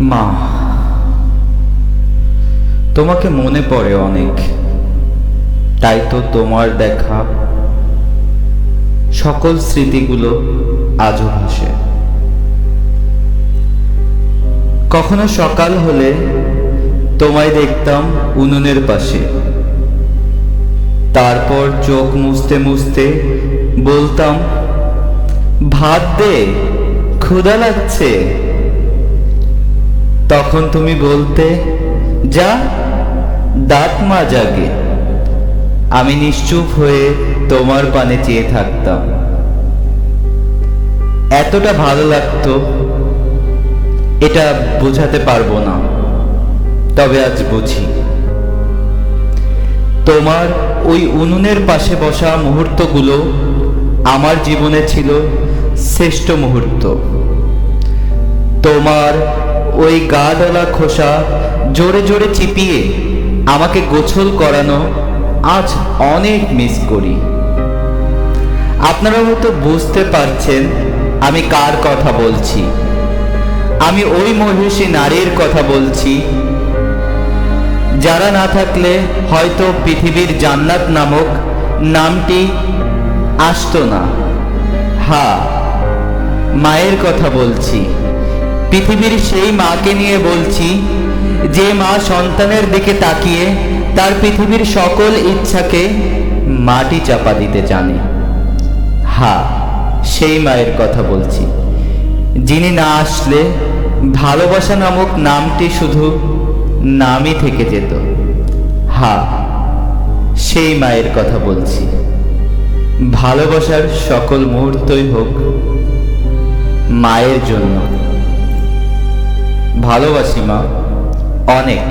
মা, তোমাকে মনে পড়ে অনেক, তাই তো তোমার দেখা সকল স্মৃতিগুলো আজও ভাসে। কখনো সকাল হলে তোমায় দেখতাম উনুনের পাশে, তারপর চোখ মুছতে মুছতে বলতাম, ভাত দে, ক্ষুধা লাগছে। তখন তুমি বলতে, যা দাঁত মাজ আগে। আমি নিশ্চুপ হয়ে তোমার পানে চেয়ে থাকতাম। এতটা ভালো লাগতো, এটা বোঝাতে পারবো না, তবে আজ বুঝি। তোমার ওই উনুনের পাশে বসা মুহূর্তগুলো আমার জীবনে ছিল শ্রেষ্ঠ মুহূর্ত। তোমার ওই গা ডলা খোসা জোরে জোরে চিপিয়ে আমাকে গোসল করানো আজ অনেক মিস করি। আপনারা হয়তো বুঝতে পারছেন আমি কার কথা বলছি। আমি ওই মহিষী নারীর কথা বলছি, যারা না থাকলে হয়তো পৃথিবীর জান্নাত নামক নামটি আসতো না। হ্যাঁ, মায়ের কথা বলছি। পৃথিবীর সেই মাকে নিয়ে বলছি, যে মা সন্তানের দিকে তাকিয়ে তার পৃথিবীর সকল ইচ্ছাকে মাটি চাপা দিতে জানে। হ্যাঁ, সেই মায়ের কথা বলছি, যিনি না আসলে ভালোবাসা নামক নামটি শুধু নামই থেকে যেত। হ্যাঁ, সেই মায়ের কথা বলছি। ভালোবাসার সকল মুহূর্তই হোক মায়ের জন্য। ভালোবাসি মা, অনেক।